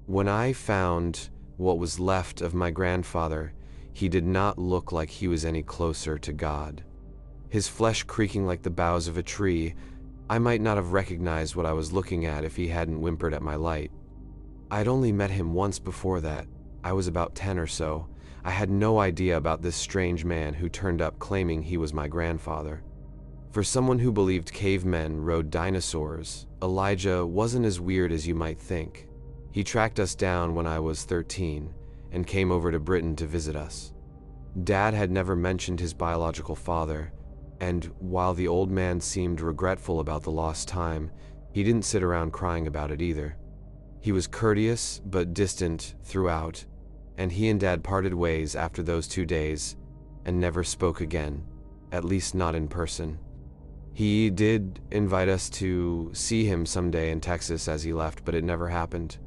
When I found what was left of my grandfather, he did not look like he was any closer to God. His flesh creaking like the boughs of a tree, I might not have recognized what I was looking at if he hadn't whimpered at my light. I'd only met him once before that. I was about 10 or so. I had no idea about this strange man who turned up claiming he was my grandfather. For someone who believed cavemen rode dinosaurs, Elijah wasn't as weird as you might think. He tracked us down when I was 13 and came over to Britain to visit us. Dad had never mentioned his biological father, and while the old man seemed regretful about the lost time, he didn't sit around crying about it either. He was courteous but distant throughout, and he and Dad parted ways after those 2 days and never spoke again, at least not in person. He did invite us to see him someday in Texas as he left, but it never happened.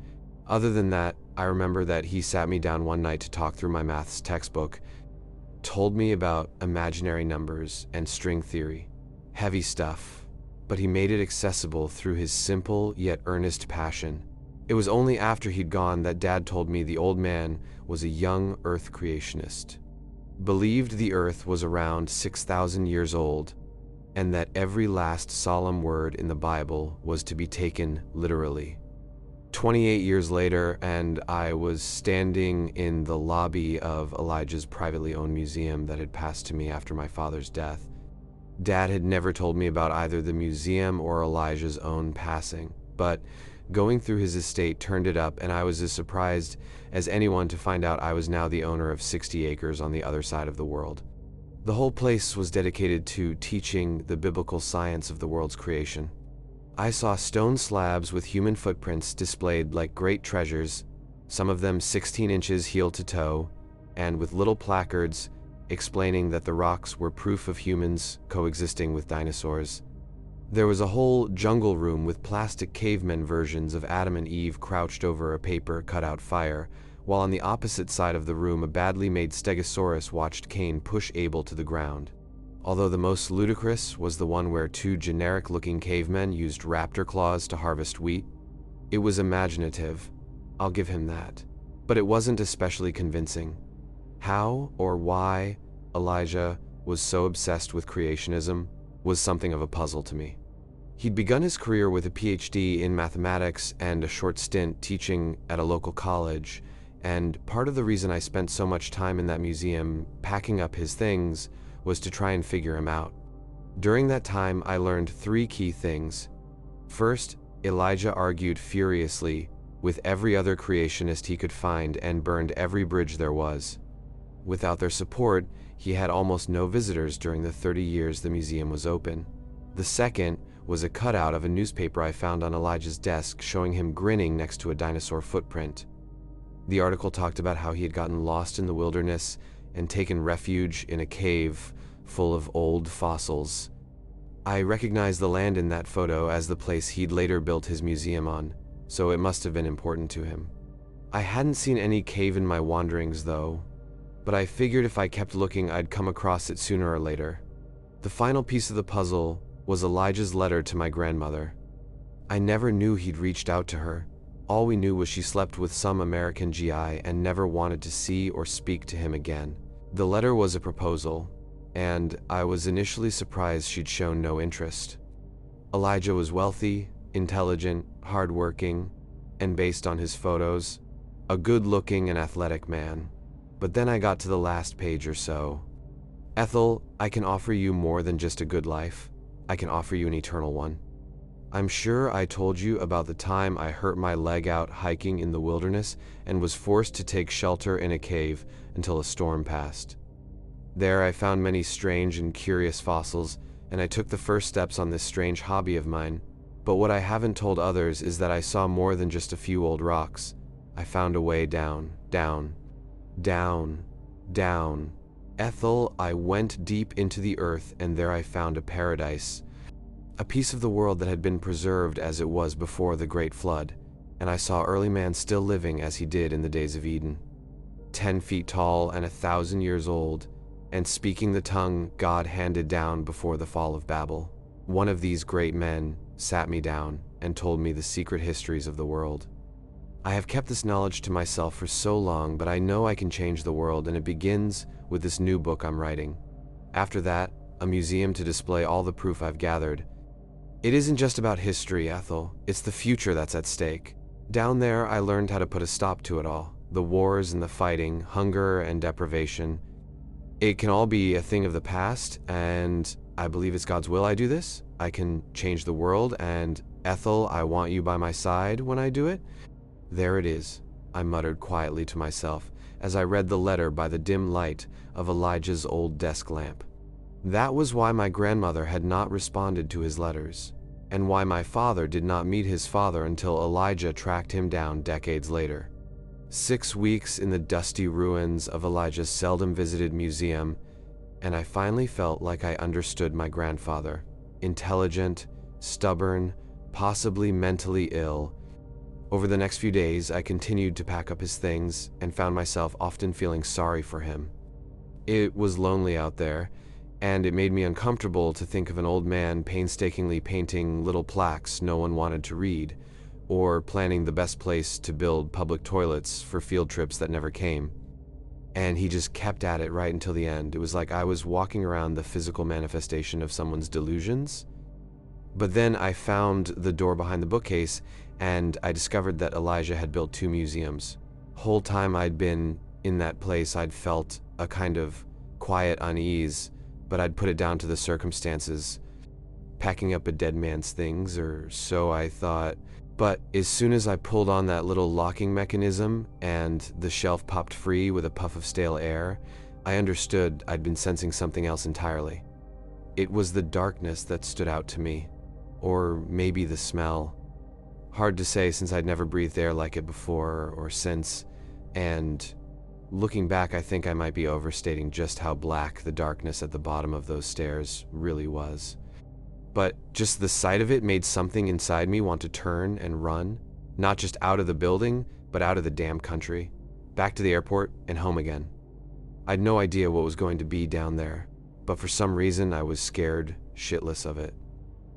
Other than that, I remember that he sat me down one night to talk through my maths textbook, told me about imaginary numbers and string theory. Heavy stuff, but he made it accessible through his simple yet earnest passion. It was only after he'd gone that Dad told me the old man was a young Earth creationist, believed the Earth was around 6,000 years old, and that every last solemn word in the Bible was to be taken literally. 28 years later, and I was standing in the lobby of Elijah's privately owned museum that had passed to me after my father's death. Dad had never told me about either the museum or Elijah's own passing, but going through his estate turned it up, and I was as surprised as anyone to find out I was now the owner of 60 acres on the other side of the world. The whole place was dedicated to teaching the biblical science of the world's creation. I saw stone slabs with human footprints displayed like great treasures, some of them 16 inches heel to toe, and with little placards explaining that the rocks were proof of humans coexisting with dinosaurs. There was a whole jungle room with plastic cavemen versions of Adam and Eve crouched over a paper cutout fire, while on the opposite side of the room a badly made stegosaurus watched Cain push Abel to the ground. Although the most ludicrous was the one where 2 generic-looking cavemen used raptor claws to harvest wheat. It was imaginative, I'll give him that, but it wasn't especially convincing. How or why Elijah was so obsessed with creationism was something of a puzzle to me. He'd begun his career with a PhD in mathematics and a short stint teaching at a local college, and part of the reason I spent so much time in that museum packing up his things was to try and figure him out. During that time, I learned 3 key things. First, Elijah argued furiously with every other creationist he could find and burned every bridge there was. Without their support, he had almost no visitors during the 30 years the museum was open. The second was a cutout of a newspaper I found on Elijah's desk showing him grinning next to a dinosaur footprint. The article talked about how he had gotten lost in the wilderness and taken refuge in a cave full of old fossils. I recognized the land in that photo as the place he'd later built his museum on, so it must have been important to him. I hadn't seen any cave in my wanderings though, but I figured if I kept looking I'd come across it sooner or later. The final piece of the puzzle was Elijah's letter to my grandmother. I never knew he'd reached out to her. All we knew was she slept with some American GI and never wanted to see or speak to him again. The letter was a proposal, and I was initially surprised she'd shown no interest. Elijah was wealthy, intelligent, hardworking, and based on his photos, a good-looking and athletic man. But then I got to the last page or so. Ethel, I can offer you more than just a good life. I can offer you an eternal one. I'm sure I told you about the time I hurt my leg out hiking in the wilderness and was forced to take shelter in a cave until a storm passed. There I found many strange and curious fossils, and I took the first steps on this strange hobby of mine. But what I haven't told others is that I saw more than just a few old rocks. I found a way down, down, down, down. Ethel, I went deep into the earth, and there I found a paradise. A piece of the world that had been preserved as it was before the Great Flood, and I saw early man still living as he did in the days of Eden. 10 feet tall and 1,000 years old, and speaking the tongue God handed down before the fall of Babel. One of these great men sat me down and told me the secret histories of the world. I have kept this knowledge to myself for so long, but I know I can change the world, and it begins with this new book I'm writing. After that, a museum to display all the proof I've gathered. It isn't just about history, Ethel. It's the future that's at stake. Down there, I learned how to put a stop to it all. The wars and the fighting, hunger and deprivation. It can all be a thing of the past, and I believe it's God's will I do this. I can change the world, and Ethel, I want you by my side when I do it. There it is, I muttered quietly to myself as I read the letter by the dim light of Elijah's old desk lamp. That was why my grandmother had not responded to his letters, and why my father did not meet his father until Elijah tracked him down decades later. 6 weeks in the dusty ruins of Elijah's seldom visited museum, and I finally felt like I understood my grandfather. Intelligent, stubborn, possibly mentally ill. Over the next few days, I continued to pack up his things and found myself often feeling sorry for him. It was lonely out there, and it made me uncomfortable to think of an old man painstakingly painting little plaques no one wanted to read, or planning the best place to build public toilets for field trips that never came. And he just kept at it right until the end. It was like I was walking around the physical manifestation of someone's delusions. But then I found the door behind the bookcase, and I discovered that Elijah had built 2 museums. Whole time I'd been in that place, I'd felt a kind of quiet unease, but I'd put it down to the circumstances. Packing up a dead man's things, or so I thought. But as soon as I pulled on that little locking mechanism and the shelf popped free with a puff of stale air, I understood I'd been sensing something else entirely. It was the darkness that stood out to me, or maybe the smell. Hard to say since I'd never breathed air like it before or since, and looking back, I think I might be overstating just how black the darkness at the bottom of those stairs really was. But just the sight of it made something inside me want to turn and run, not just out of the building, but out of the damn country, back to the airport and home again. I'd no idea what was going to be down there, but for some reason I was scared shitless of it.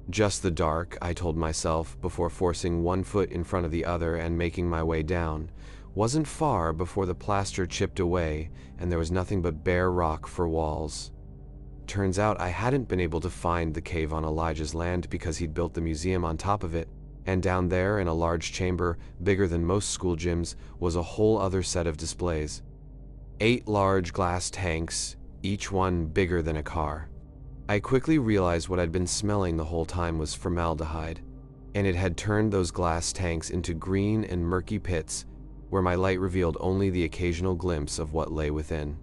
Just the dark, I told myself before forcing one foot in front of the other and making my way down. Wasn't far before the plaster chipped away and there was nothing but bare rock for walls. Turns out I hadn't been able to find the cave on Elijah's land because he'd built the museum on top of it, and down there in a large chamber bigger than most school gyms was a whole other set of displays. 8 large glass tanks, each one bigger than a car. I quickly realized what I'd been smelling the whole time was formaldehyde, and it had turned those glass tanks into green and murky pits where my light revealed only the occasional glimpse of what lay within.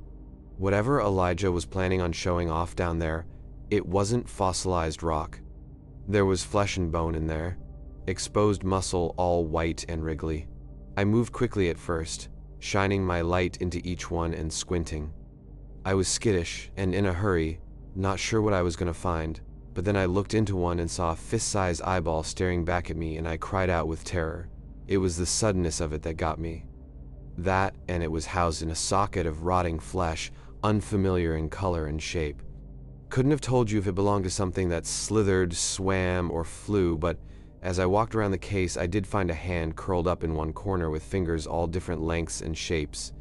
Whatever Elijah was planning on showing off down there, it wasn't fossilized rock. There was flesh and bone in there, exposed muscle all white and wriggly. I moved quickly at first, shining my light into each one and squinting. I was skittish and in a hurry, not sure what I was going to find, but then I looked into one and saw a fist-sized eyeball staring back at me, and I cried out with terror. It was the suddenness of it that got me. That, and it was housed in a socket of rotting flesh, unfamiliar in color and shape. Couldn't have told you if it belonged to something that slithered, swam, or flew, but as I walked around the case, I did find a hand curled up in one corner with fingers all different lengths and shapes.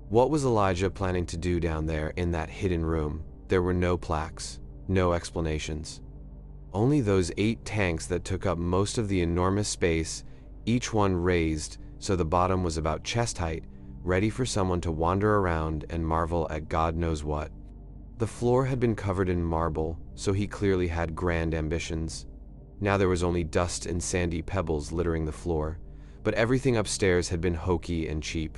What was Elijah planning to do down there in that hidden room? There were no plaques, no explanations. Only those 8 tanks that took up most of the enormous space, each one raised so the bottom was about chest height, ready for someone to wander around and marvel at God knows what. The floor had been covered in marble, so he clearly had grand ambitions. Now there was only dust and sandy pebbles littering the floor, but everything upstairs had been hokey and cheap.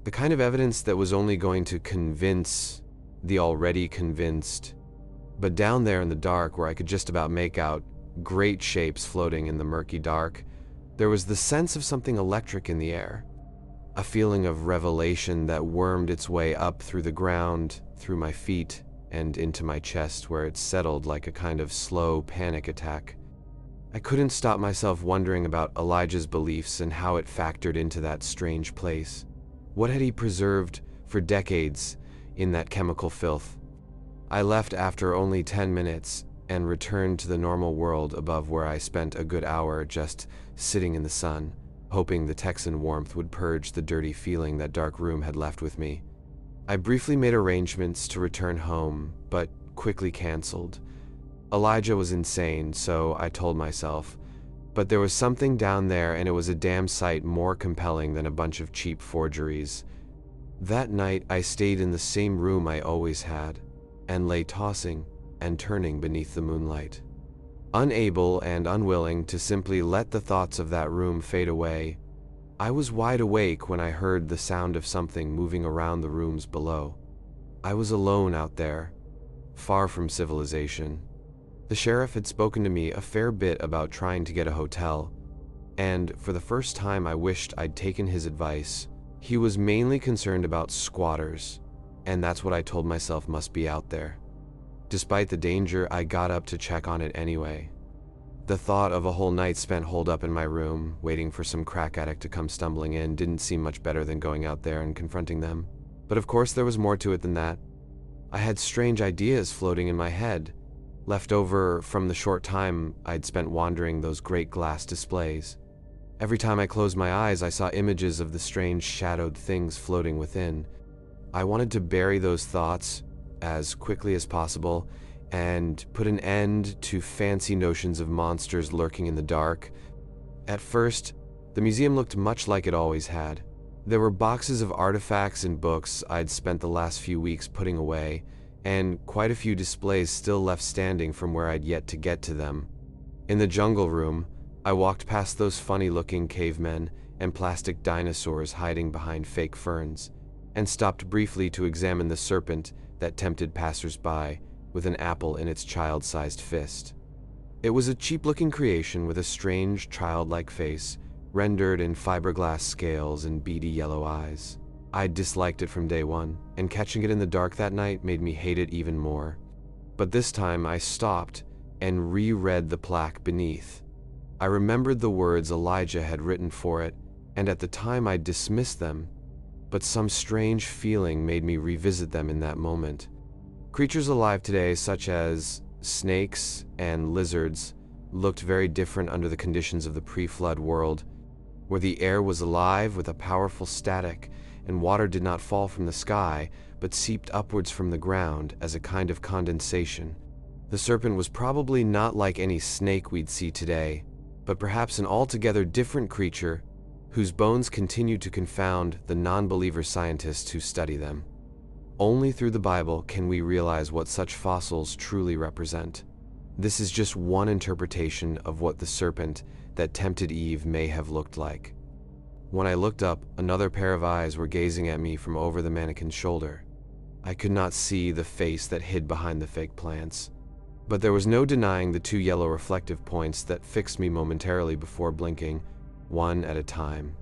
The kind of evidence that was only going to convince the already convinced. But down there in the dark, where I could just about make out great shapes floating in the murky dark, there was the sense of something electric in the air. A feeling of revelation that wormed its way up through the ground, through my feet, and into my chest, where it settled like a kind of slow panic attack. I couldn't stop myself wondering about Elijah's beliefs and how it factored into that strange place. What had he preserved for decades in that chemical filth? I left after only 10 minutes and returned to the normal world above, where I spent a good hour just sitting in the sun, hoping the Texan warmth would purge the dirty feeling that dark room had left with me. I briefly made arrangements to return home, but quickly canceled. Elijah was insane, so I told myself, but there was something down there, and it was a damn sight more compelling than a bunch of cheap forgeries. That night, I stayed in the same room I always had, and lay tossing and turning beneath the moonlight. Unable and unwilling to simply let the thoughts of that room fade away, I was wide awake when I heard the sound of something moving around the rooms below. I was alone out there, far from civilization. The sheriff had spoken to me a fair bit about trying to get a hotel, and for the first time I wished I'd taken his advice. He was mainly concerned about squatters, and that's what I told myself must be out there. Despite the danger, I got up to check on it anyway. The thought of a whole night spent holed up in my room, waiting for some crack addict to come stumbling in, didn't seem much better than going out there and confronting them. But of course there was more to it than that. I had strange ideas floating in my head, left over from the short time I'd spent wandering those great glass displays. Every time I closed my eyes, I saw images of the strange shadowed things floating within. I wanted to bury those thoughts as quickly as possible and put an end to fancy notions of monsters lurking in the dark. At first, the museum looked much like it always had. There were boxes of artifacts and books I'd spent the last few weeks putting away, and quite a few displays still left standing from where I'd yet to get to them. In the jungle room, I walked past those funny-looking cavemen and plastic dinosaurs hiding behind fake ferns, and stopped briefly to examine the serpent that tempted passers-by with an apple in its child-sized fist. It was a cheap-looking creation with a strange, childlike face, rendered in fiberglass scales and beady yellow eyes. I disliked it from day one, and catching it in the dark that night made me hate it even more. But this time I stopped and reread the plaque beneath. I remembered the words Elijah had written for it, and at the time I dismissed them, but some strange feeling made me revisit them in that moment. Creatures alive today, such as snakes and lizards, looked very different under the conditions of the pre-flood world, where the air was alive with a powerful static, and water did not fall from the sky, but seeped upwards from the ground as a kind of condensation. The serpent was probably not like any snake we'd see today, but perhaps an altogether different creature whose bones continue to confound the non-believer scientists who study them. Only through the Bible can we realize what such fossils truly represent. This is just one interpretation of what the serpent that tempted Eve may have looked like. When I looked up, another pair of eyes were gazing at me from over the mannequin's shoulder. I could not see the face that hid behind the fake plants, but there was no denying the two yellow reflective points that fixed me momentarily before blinking, one at a time.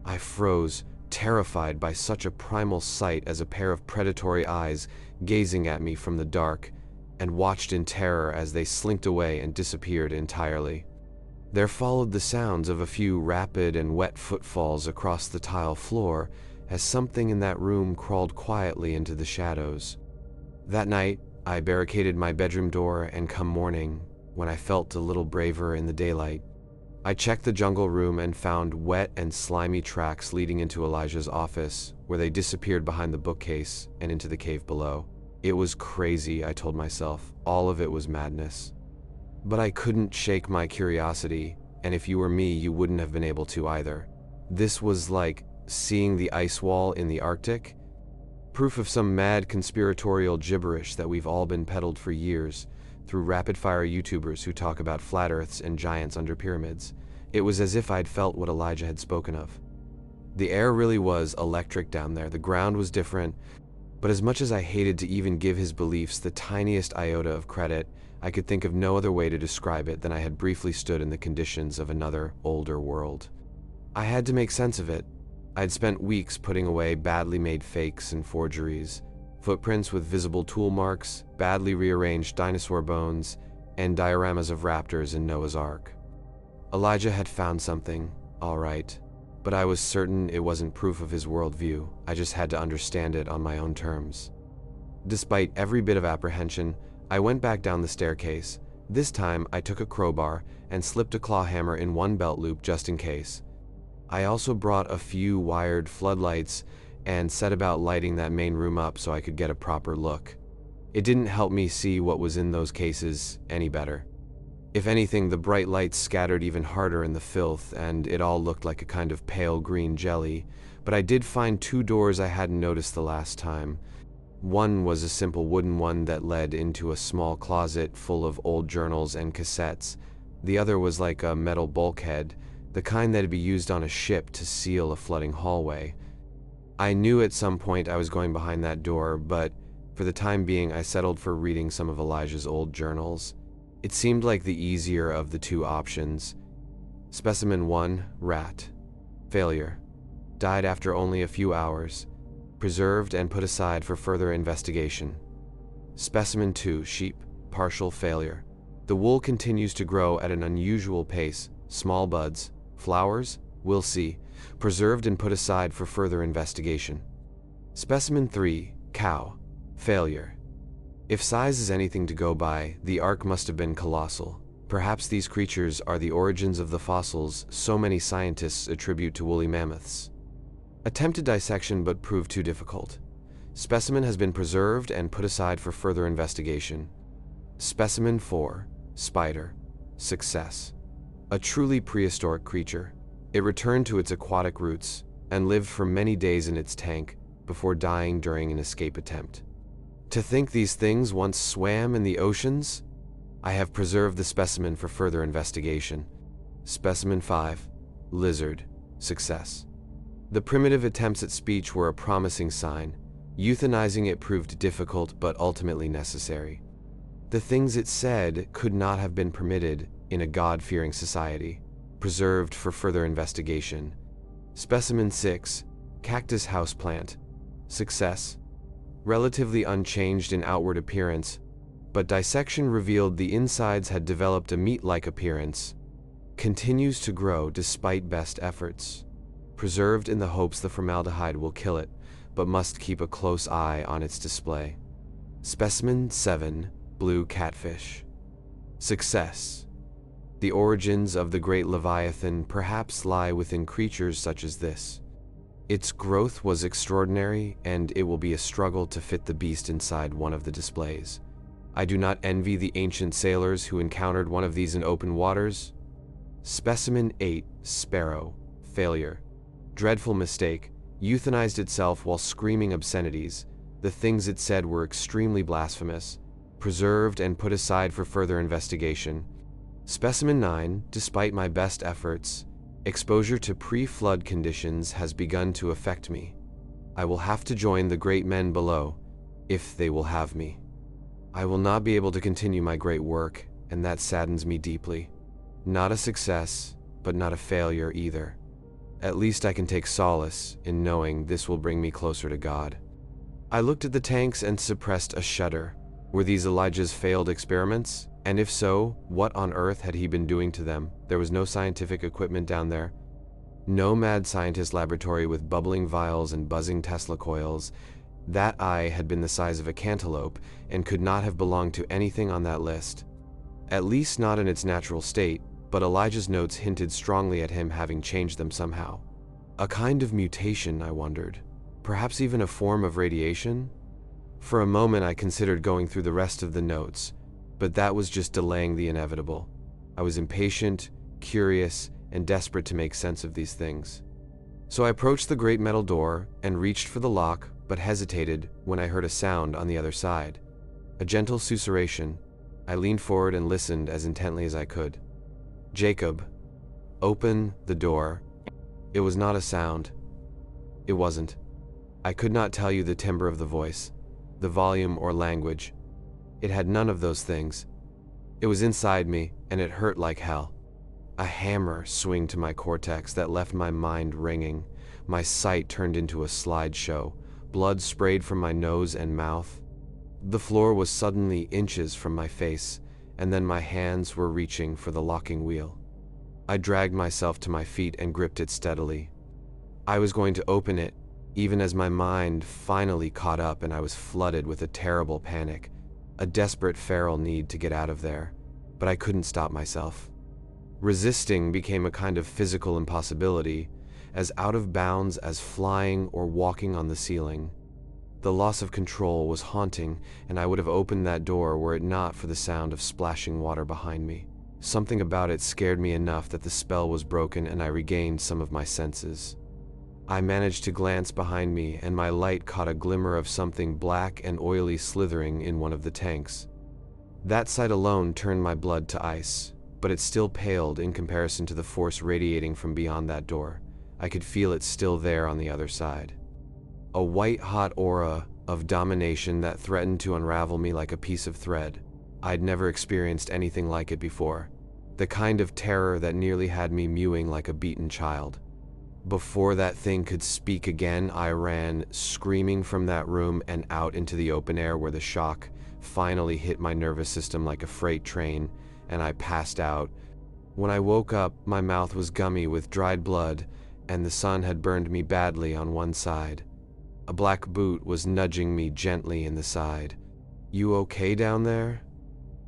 I froze, terrified by such a primal sight as a pair of predatory eyes gazing at me from the dark, and watched in terror as they slinked away and disappeared entirely. There followed the sounds of a few rapid and wet footfalls across the tile floor as something in that room crawled quietly into the shadows. That night, I barricaded my bedroom door, and come morning, when I felt a little braver in the daylight, I checked the jungle room and found wet and slimy tracks leading into Elijah's office, where they disappeared behind the bookcase and into the cave below. It was crazy, I told myself. All of it was madness. But I couldn't shake my curiosity, and if you were me, you wouldn't have been able to either. This was like seeing the ice wall in the Arctic, proof of some mad conspiratorial gibberish that we've all been peddled for years through rapid-fire YouTubers who talk about flat earths and giants under pyramids. It was as if I'd felt what Elijah had spoken of. The air really was electric down there. The ground was different, but as much as I hated to even give his beliefs the tiniest iota of credit, I could think of no other way to describe it than I had briefly stood in the conditions of another, older world. I had to make sense of it. I'd spent weeks putting away badly made fakes and forgeries, footprints with visible tool marks, badly rearranged dinosaur bones, and dioramas of raptors in Noah's Ark. Elijah had found something, all right, but I was certain it wasn't proof of his worldview. I just had to understand it on my own terms. Despite every bit of apprehension, I went back down the staircase. This time, I took a crowbar and slipped a claw hammer in one belt loop just in case. I also brought a few wired floodlights and set about lighting that main room up so I could get a proper look. It didn't help me see what was in those cases any better. If anything, the bright lights scattered even harder in the filth, and it all looked like a kind of pale green jelly, but I did find 2 doors I hadn't noticed the last time. One was a simple wooden one that led into a small closet full of old journals and cassettes. The other was like a metal bulkhead, the kind that'd be used on a ship to seal a flooding hallway. I knew at some point I was going behind that door, but for the time being I settled for reading some of Elijah's old journals. It seemed like the easier of the 2 options. Specimen 1, rat. Failure. Died after only a few hours. Preserved and put aside for further investigation. Specimen 2, sheep. Partial failure. The wool continues to grow at an unusual pace. Small buds. Flowers? We'll see. Preserved and put aside for further investigation. Specimen 3, cow. Failure. If size is anything to go by, the ark must have been colossal. Perhaps these creatures are the origins of the fossils so many scientists attribute to woolly mammoths. Attempted dissection but proved too difficult. Specimen has been preserved and put aside for further investigation. Specimen 4, spider. Success. A truly prehistoric creature. It returned to its aquatic roots and lived for many days in its tank before dying during an escape attempt. To think these things once swam in the oceans? I have preserved the specimen for further investigation. Specimen 5, lizard. Success. The primitive attempts at speech were a promising sign. Euthanizing it proved difficult but ultimately necessary. The things it said could not have been permitted in a God-fearing society. Preserved for further investigation. Specimen 6, cactus houseplant. Success. Relatively unchanged in outward appearance, but dissection revealed the insides had developed a meat-like appearance. Continues to grow despite best efforts. Preserved in the hopes the formaldehyde will kill it, but must keep a close eye on its display. Specimen 7, blue catfish. Success. The origins of the great Leviathan perhaps lie within creatures such as this. Its growth was extraordinary, and it will be a struggle to fit the beast inside one of the displays. I do not envy the ancient sailors who encountered one of these in open waters. Specimen 8, sparrow. Failure. Dreadful mistake. Euthanized itself while screaming obscenities. The things it said were extremely blasphemous. Preserved and put aside for further investigation. Specimen 9, despite my best efforts, exposure to pre-flood conditions has begun to affect me. I will have to join the great men below, if they will have me. I will not be able to continue my great work, and that saddens me deeply. Not a success, but not a failure either. At least I can take solace in knowing this will bring me closer to God. I looked at the tanks and suppressed a shudder. Were these Elijah's failed experiments? And if so, what on earth had he been doing to them? There was no scientific equipment down there. No mad scientist laboratory with bubbling vials and buzzing Tesla coils. That eye had been the size of a cantaloupe and could not have belonged to anything on that list. At least not in its natural state, but Elijah's notes hinted strongly at him having changed them somehow. A kind of mutation, I wondered. Perhaps even a form of radiation? For a moment I considered going through the rest of the notes, but that was just delaying the inevitable. I was impatient, curious, and desperate to make sense of these things. So I approached the great metal door and reached for the lock, but hesitated when I heard a sound on the other side. A gentle susurration. I leaned forward and listened as intently as I could. Jacob, open the door. It was not a sound. It wasn't. I could not tell you the timbre of the voice, the volume or language. It had none of those things. It was inside me, and it hurt like hell. A hammer swung to my cortex that left my mind ringing. My sight turned into a slideshow. Blood sprayed from my nose and mouth. The floor was suddenly inches from my face, and then my hands were reaching for the locking wheel. I dragged myself to my feet and gripped it steadily. I was going to open it, even as my mind finally caught up and I was flooded with a terrible panic, a desperate feral need to get out of there, but I couldn't stop myself. Resisting became a kind of physical impossibility, as out of bounds as flying or walking on the ceiling. The loss of control was haunting, and I would have opened that door were it not for the sound of splashing water behind me. Something about it scared me enough that the spell was broken and I regained some of my senses. I managed to glance behind me, and my light caught a glimmer of something black and oily slithering in one of the tanks. That sight alone turned my blood to ice, but it still paled in comparison to the force radiating from beyond that door. I could feel it still there on the other side. A white-hot aura of domination that threatened to unravel me like a piece of thread. I'd never experienced anything like it before. The kind of terror that nearly had me mewing like a beaten child. Before that thing could speak again, I ran, screaming from that room and out into the open air where the shock finally hit my nervous system like a freight train, and I passed out. When I woke up, my mouth was gummy with dried blood, and the sun had burned me badly on one side. A black boot was nudging me gently in the side. "You okay down there?"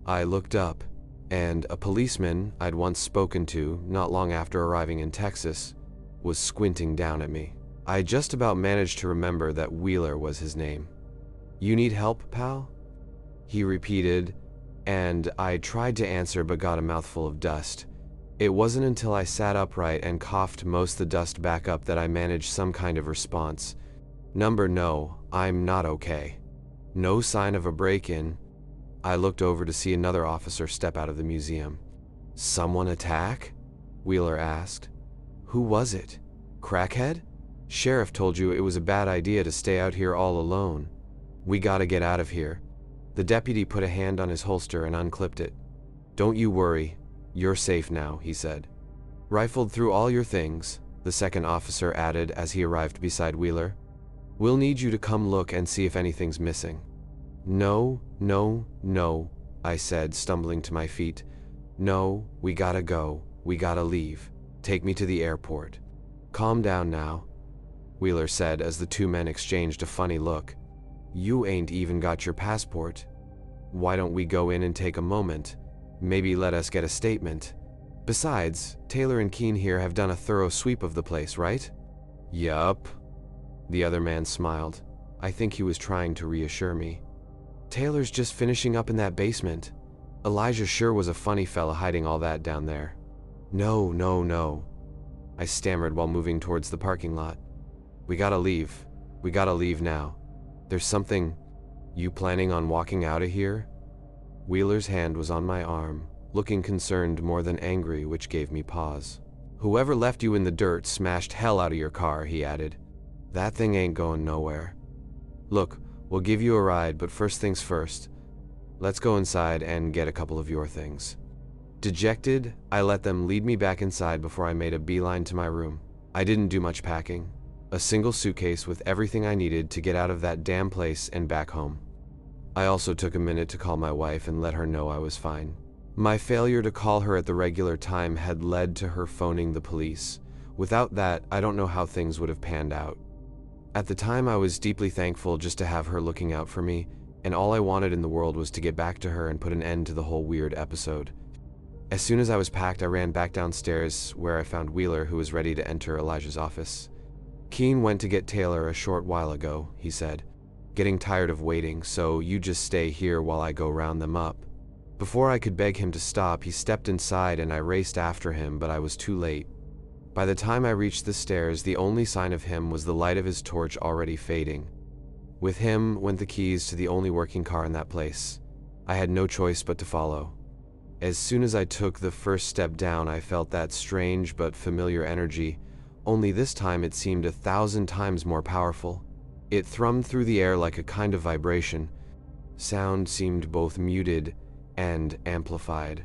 I looked up, and a policeman I'd once spoken to, not long after arriving in Texas, was squinting down at me. I just about managed to remember that Wheeler was his name. "You need help, pal?" he repeated, and I tried to answer but got a mouthful of dust. It wasn't until I sat upright and coughed most of the dust back up that I managed some kind of response. No, I'm not okay. No sign of a break-in. I looked over to see another officer step out of the museum. "Someone attack?" Wheeler asked. "Who was it? Crackhead? Sheriff told you it was a bad idea to stay out here all alone. We gotta get out of here." The deputy put a hand on his holster and unclipped it. "Don't you worry. You're safe now," he said. "Rifled through all your things," the second officer added as he arrived beside Wheeler. "We'll need you to come look and see if anything's missing." No, I said, stumbling to my feet. "No, we gotta go. We gotta leave. Take me to the airport." "Calm down now," Wheeler said as the two men exchanged a funny look. "You ain't even got your passport. Why don't we go in and take a moment? Maybe let us get a statement. Besides, Taylor and Keene here have done a thorough sweep of the place, right?" "Yup." The other man smiled. I think he was trying to reassure me. "Taylor's just finishing up in that basement. Elijah sure was a funny fella hiding all that down there." No, I stammered while moving towards the parking lot. "We gotta leave. We gotta leave now. There's something... You planning on walking out of here?" Wheeler's hand was on my arm, looking concerned more than angry, which gave me pause. "Whoever left you in the dirt smashed hell out of your car," he added. "That thing ain't going nowhere. Look, we'll give you a ride, but first things first. Let's go inside and get a couple of your things." Dejected, I let them lead me back inside before I made a beeline to my room. I didn't do much packing. A single suitcase with everything I needed to get out of that damn place and back home. I also took a minute to call my wife and let her know I was fine. My failure to call her at the regular time had led to her phoning the police. Without that, I don't know how things would have panned out. At the time, I was deeply thankful just to have her looking out for me, and all I wanted in the world was to get back to her and put an end to the whole weird episode. As soon as I was packed, I ran back downstairs where I found Wheeler, who was ready to enter Elijah's office. "Keene went to get Taylor a short while ago," he said. "Getting tired of waiting, so you just stay here while I go round them up." Before I could beg him to stop, he stepped inside and I raced after him, but I was too late. By the time I reached the stairs, the only sign of him was the light of his torch already fading. With him went the keys to the only working car in that place. I had no choice but to follow. As soon as I took the first step down, I felt that strange but familiar energy, only this time it seemed 1,000 times more powerful. It thrummed through the air like a kind of vibration. Sound seemed both muted and amplified.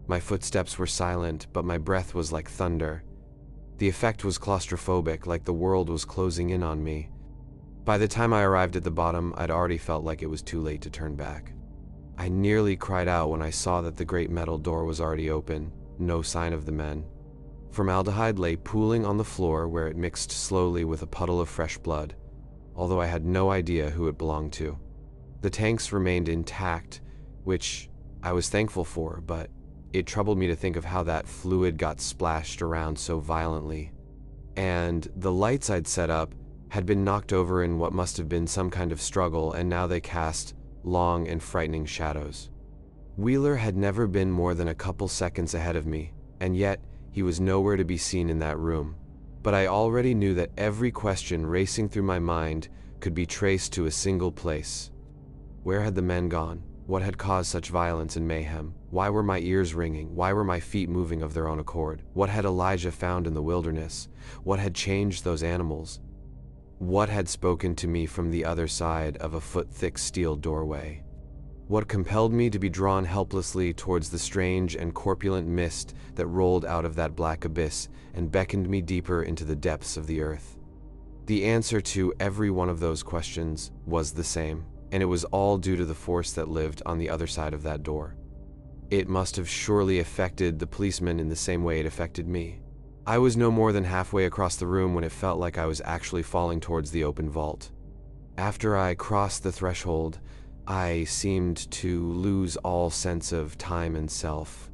My footsteps were silent, but my breath was like thunder. The effect was claustrophobic, like the world was closing in on me. By the time I arrived at the bottom, I'd already felt like it was too late to turn back. I nearly cried out when I saw that the great metal door was already open, no sign of the men. Formaldehyde lay pooling on the floor where it mixed slowly with a puddle of fresh blood, although I had no idea who it belonged to. The tanks remained intact, which I was thankful for, but it troubled me to think of how that fluid got splashed around so violently. and the lights I'd set up had been knocked over in what must have been some kind of struggle, and now they cast long and frightening shadows. Wheeler had never been more than a couple seconds ahead of me, and yet he was nowhere to be seen in that room. But I already knew that every question racing through my mind could be traced to a single place. Where had the men gone? What had caused such violence and mayhem? Why were my ears ringing? Why were my feet moving of their own accord? What had Elijah found in the wilderness? What had changed those animals? What had spoken to me from the other side of a foot-thick steel doorway? What compelled me to be drawn helplessly towards the strange and corpulent mist that rolled out of that black abyss and beckoned me deeper into the depths of the earth? The answer to every one of those questions was the same, and it was all due to the force that lived on the other side of that door. It must have surely affected the policeman in the same way it affected me. I was no more than halfway across the room when it felt like I was actually falling towards the open vault. After I crossed the threshold, I seemed to lose all sense of time and self.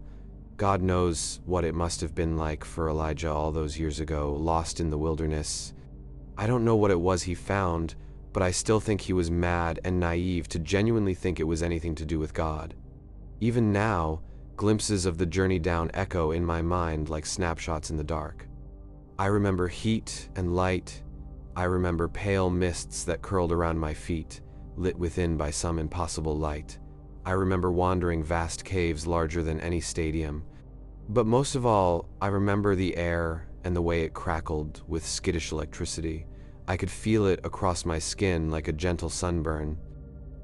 God knows what it must have been like for Elijah all those years ago, lost in the wilderness. I don't know what it was he found, but I still think he was mad and naive to genuinely think it was anything to do with God. Even now, glimpses of the journey down echo in my mind like snapshots in the dark. I remember heat and light. I remember pale mists that curled around my feet, lit within by some impossible light. I remember wandering vast caves larger than any stadium. But most of all, I remember the air and the way it crackled with skittish electricity. I could feel it across my skin like a gentle sunburn.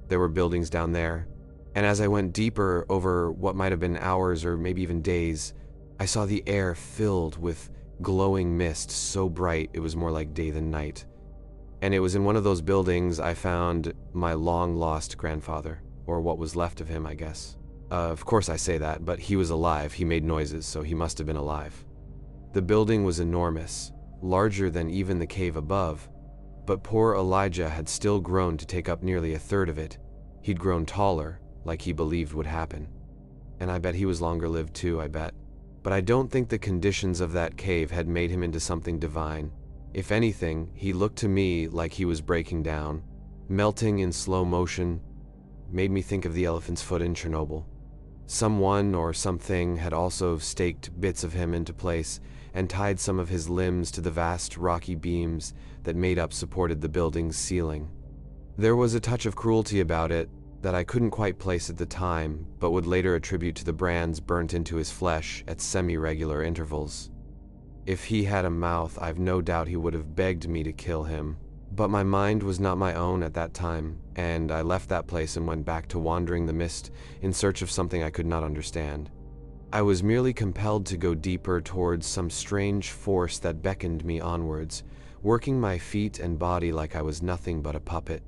There were buildings down there, and as I went deeper over what might have been hours or maybe even days, I saw the air filled with glowing mist so bright it was more like day than night. And it was in one of those buildings I found my long-lost grandfather, or what was left of him, I guess. Of course I say that, but he was alive. He made noises, so he must have been alive. The building was enormous, larger than even the cave above, but poor Elijah had still grown to take up nearly a third of it. He'd grown taller, like he believed would happen. And I bet he was longer lived too, I bet. But I don't think the conditions of that cave had made him into something divine. If anything, he looked to me like he was breaking down, melting in slow motion. Made me think of the elephant's foot in Chernobyl. Someone or something had also staked bits of him into place and tied some of his limbs to the vast rocky beams that made up supported the building's ceiling. There was a touch of cruelty about it that I couldn't quite place at the time, but would later attribute to the brands burnt into his flesh at semi-regular intervals. If he had a mouth, I've no doubt he would have begged me to kill him. But my mind was not my own at that time, and I left that place and went back to wandering the mist in search of something I could not understand. I was merely compelled to go deeper towards some strange force that beckoned me onwards, working my feet and body like I was nothing but a puppet.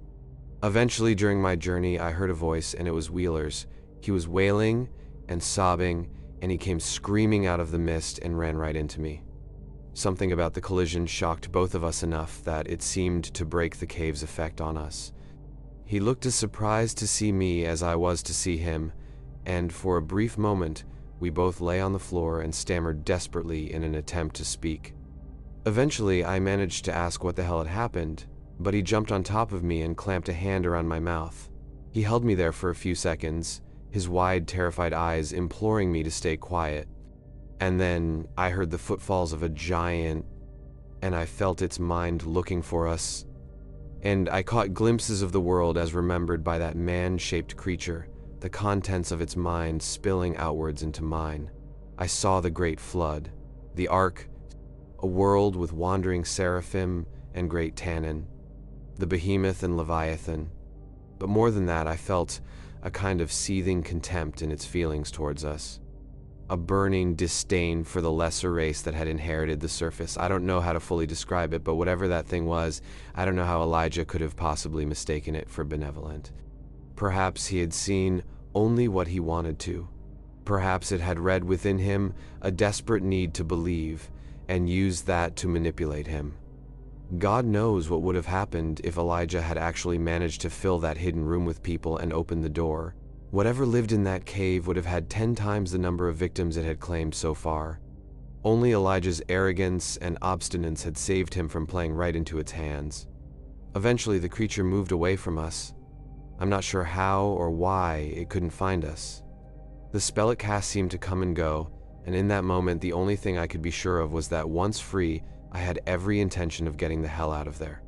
Eventually, during my journey, I heard a voice, and it was Wheeler's. He was wailing and sobbing, and he came screaming out of the mist and ran right into me. Something about the collision shocked both of us enough that it seemed to break the cave's effect on us. He looked as surprised to see me as I was to see him, and for a brief moment, we both lay on the floor and stammered desperately in an attempt to speak. Eventually, I managed to ask what the hell had happened, but he jumped on top of me and clamped a hand around my mouth. He held me there for a few seconds, his wide, terrified eyes imploring me to stay quiet. And then I heard the footfalls of a giant, and I felt its mind looking for us. And I caught glimpses of the world as remembered by that man-shaped creature, the contents of its mind spilling outwards into mine. I saw the great flood, the ark, a world with wandering seraphim and great tannin, the behemoth and leviathan. But more than that, I felt a kind of seething contempt in its feelings towards us. A burning disdain for the lesser race that had inherited the surface. I don't know how to fully describe it, but whatever that thing was, I don't know how Elijah could have possibly mistaken it for benevolent. Perhaps he had seen only what he wanted to. Perhaps it had read within him a desperate need to believe, and used that to manipulate him. God knows what would have happened if Elijah had actually managed to fill that hidden room with people and open the door. Whatever lived in that cave would have had 10 times the number of victims it had claimed so far. Only Elijah's arrogance and obstinance had saved him from playing right into its hands. Eventually, the creature moved away from us. I'm not sure how or why it couldn't find us. The spell it cast seemed to come and go, and in that moment, the only thing I could be sure of was that once free, I had every intention of getting the hell out of there.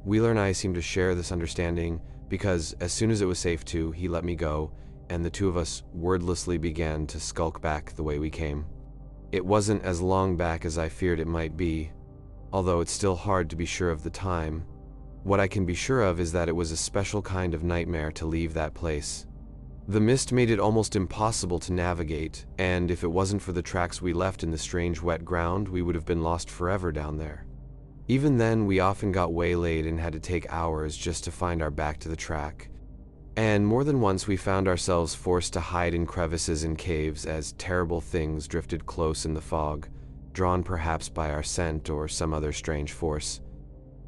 Wheeler and I seemed to share this understanding because as soon as it was safe to, he let me go, and the two of us wordlessly began to skulk back the way we came. It wasn't as long back as I feared it might be, although it's still hard to be sure of the time. What I can be sure of is that it was a special kind of nightmare to leave that place. The mist made it almost impossible to navigate, and if it wasn't for the tracks we left in the strange wet ground, we would have been lost forever down there. Even then, we often got waylaid and had to take hours just to find our back to the track. And more than once we found ourselves forced to hide in crevices and caves as terrible things drifted close in the fog, drawn perhaps by our scent or some other strange force.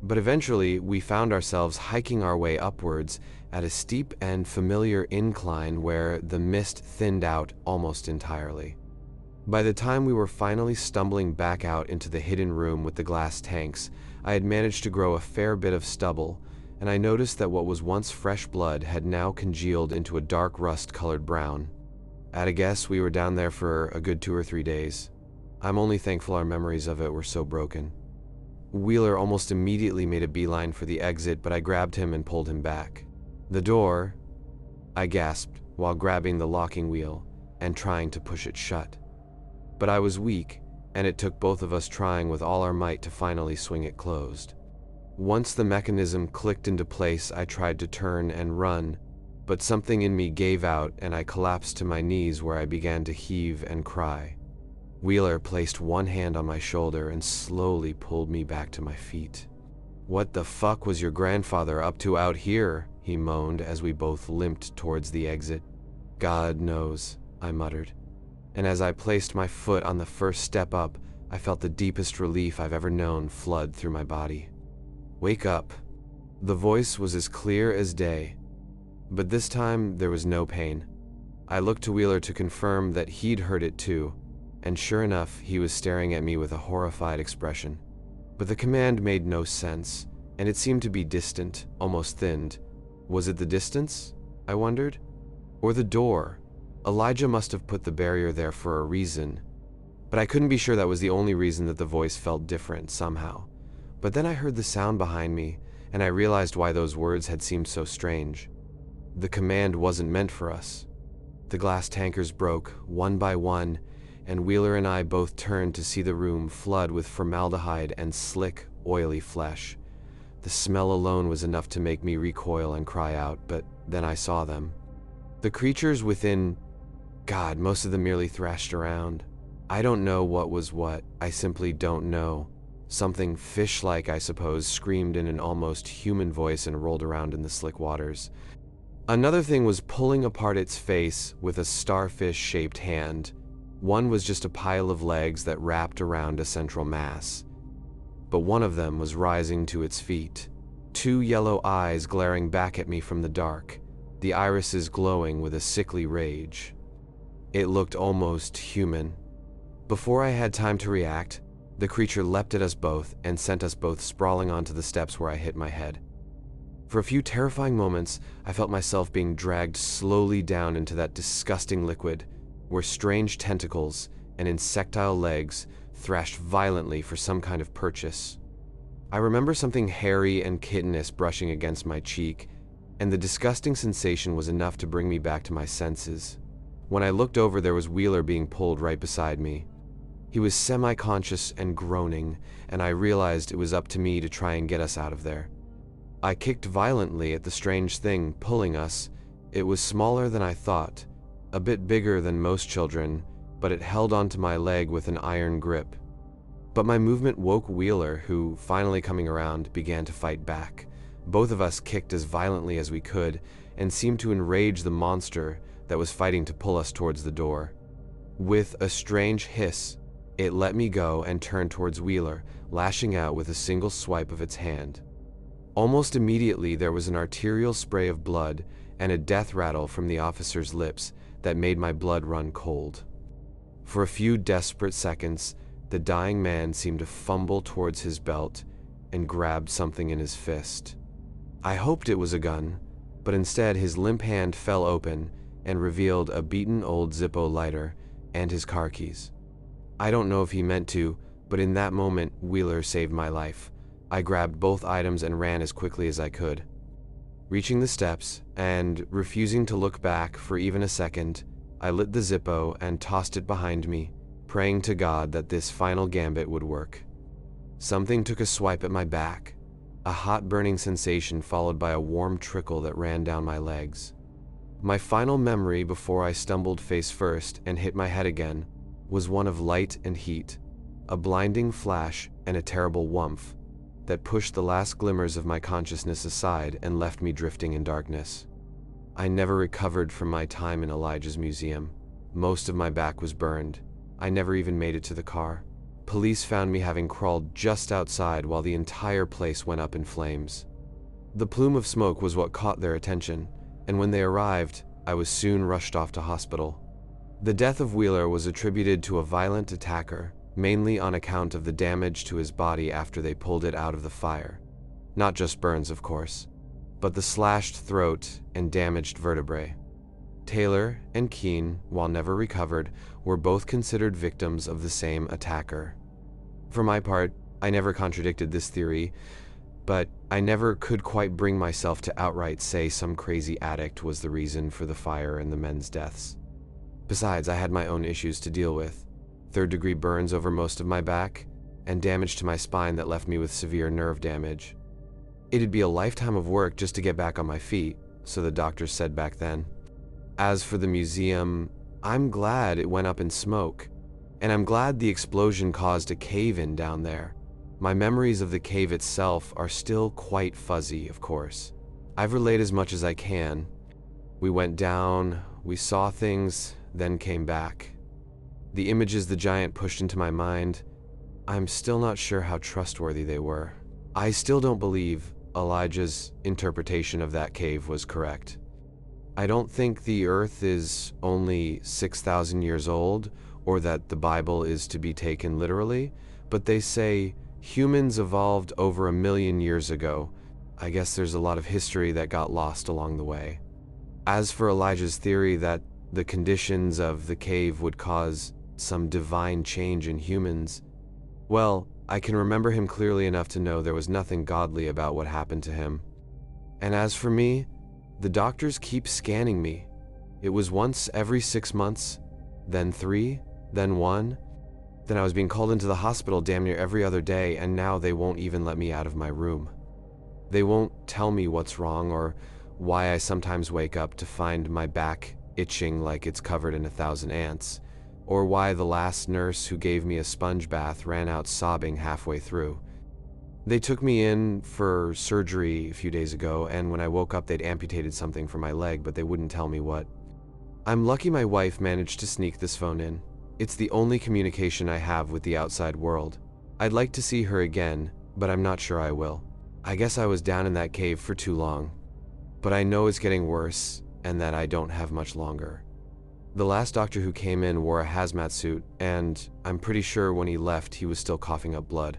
But eventually, we found ourselves hiking our way upwards at a steep and familiar incline where the mist thinned out almost entirely. By the time we were finally stumbling back out into the hidden room with the glass tanks, I had managed to grow a fair bit of stubble, and I noticed that what was once fresh blood had now congealed into a dark rust-colored brown. At a guess, we were down there for a good 2 or 3 days. I'm only thankful our memories of it were so broken. Wheeler almost immediately made a beeline for the exit, but I grabbed him and pulled him back. "The door," I gasped while grabbing the locking wheel and trying to push it shut. But I was weak, and it took both of us trying with all our might to finally swing it closed. Once the mechanism clicked into place, I tried to turn and run, but something in me gave out and I collapsed to my knees where I began to heave and cry. Wheeler placed one hand on my shoulder and slowly pulled me back to my feet. "What the fuck was your grandfather up to out here?" he moaned as we both limped towards the exit. "God knows," I muttered. And as I placed my foot on the first step up, I felt the deepest relief I've ever known flood through my body. "Wake up." The voice was as clear as day, but this time there was no pain. I looked to Wheeler to confirm that he'd heard it too, and sure enough, he was staring at me with a horrified expression. But the command made no sense, and it seemed to be distant, almost thinned. Was it the distance? I wondered. Or the door? Elijah must have put the barrier there for a reason. But I couldn't be sure that was the only reason that the voice felt different somehow. But then I heard the sound behind me, and I realized why those words had seemed so strange. The command wasn't meant for us. The glass tankers broke, one by one, and Wheeler and I both turned to see the room flood with formaldehyde and slick, oily flesh. The smell alone was enough to make me recoil and cry out, but then I saw them. The creatures within, God, most of them merely thrashed around. I don't know what was what, I simply don't know. Something fish-like, I suppose, screamed in an almost human voice and rolled around in the slick waters. Another thing was pulling apart its face with a starfish-shaped hand. One was just a pile of legs that wrapped around a central mass. But one of them was rising to its feet. 2 yellow eyes glaring back at me from the dark, the irises glowing with a sickly rage. It looked almost human. Before I had time to react, the creature leapt at us both and sent us both sprawling onto the steps where I hit my head. For a few terrifying moments, I felt myself being dragged slowly down into that disgusting liquid, where strange tentacles and insectile legs thrashed violently for some kind of purchase. I remember something hairy and chitinous brushing against my cheek, and the disgusting sensation was enough to bring me back to my senses. When I looked over, there was Wheeler being pulled right beside me. He was semi-conscious and groaning, and I realized it was up to me to try and get us out of there. I kicked violently at the strange thing pulling us. It was smaller than I thought, a bit bigger than most children, but it held onto my leg with an iron grip. But my movement woke Wheeler, who, finally coming around, began to fight back. Both of us kicked as violently as we could, and seemed to enrage the monster that was fighting to pull us towards the door. With a strange hiss, it let me go and turned towards Wheeler, lashing out with a single swipe of its hand. Almost immediately, there was an arterial spray of blood and a death rattle from the officer's lips that made my blood run cold. For a few desperate seconds, The dying man seemed to fumble towards his belt and grabbed something in his fist. I hoped it was a gun, but instead his limp hand fell open and revealed a beaten old Zippo lighter and his car keys. I don't know if he meant to, but in that moment, Wheeler saved my life. I grabbed both items and ran as quickly as I could. Reaching the steps, and refusing to look back for even a second, I lit the Zippo and tossed it behind me, praying to God that this final gambit would work. Something took a swipe at my back, a hot burning sensation followed by a warm trickle that ran down my legs. My final memory before I stumbled face first and hit my head again was one of light and heat, a blinding flash and a terrible whumph that pushed the last glimmers of my consciousness aside and left me drifting in darkness. I never recovered from my time in Elijah's museum. Most of my back was burned. I never even made it to the car. Police found me having crawled just outside while the entire place went up in flames. The plume of smoke was what caught their attention, and when they arrived, I was soon rushed off to hospital. The death of Wheeler was attributed to a violent attacker, mainly on account of the damage to his body after they pulled it out of the fire. Not just burns, of course, but the slashed throat and damaged vertebrae. Taylor and Keene, while never recovered, were both considered victims of the same attacker. For my part, I never contradicted this theory, but I never could quite bring myself to outright say some crazy addict was the reason for the fire and the men's deaths. Besides, I had my own issues to deal with. Third-degree burns over most of my back, and damage to my spine that left me with severe nerve damage. It'd be a lifetime of work just to get back on my feet, so the doctors said back then. As for the museum, I'm glad it went up in smoke, and I'm glad the explosion caused a cave-in down there. My memories of the cave itself are still quite fuzzy, of course. I've relayed as much as I can. We went down, we saw things, then came back. The images the giant pushed into my mind, I'm still not sure how trustworthy they were. I still don't believe Elijah's interpretation of that cave was correct. I don't think the Earth is only 6,000 years old, or that the Bible is to be taken literally, but they say humans evolved over 1 million years ago. I guess there's a lot of history that got lost along the way. As for Elijah's theory that the conditions of the cave would cause some divine change in humans, well, I can remember him clearly enough to know there was nothing godly about what happened to him. And as for me, the doctors keep scanning me. It was once every 6 months, then 3, then 1. Then I was being called into the hospital damn near every other day, and now they won't even let me out of my room. They won't tell me what's wrong or why I sometimes wake up to find my back itching like it's covered in 1,000 ants, or why the last nurse who gave me a sponge bath ran out sobbing halfway through. They took me in for surgery a few days ago, and when I woke up they'd amputated something from my leg, but they wouldn't tell me what. I'm lucky my wife managed to sneak this phone in. It's the only communication I have with the outside world. I'd like to see her again, but I'm not sure I will. I guess I was down in that cave for too long. But I know it's getting worse, and that I don't have much longer. The last doctor who came in wore a hazmat suit, and I'm pretty sure when he left he was still coughing up blood.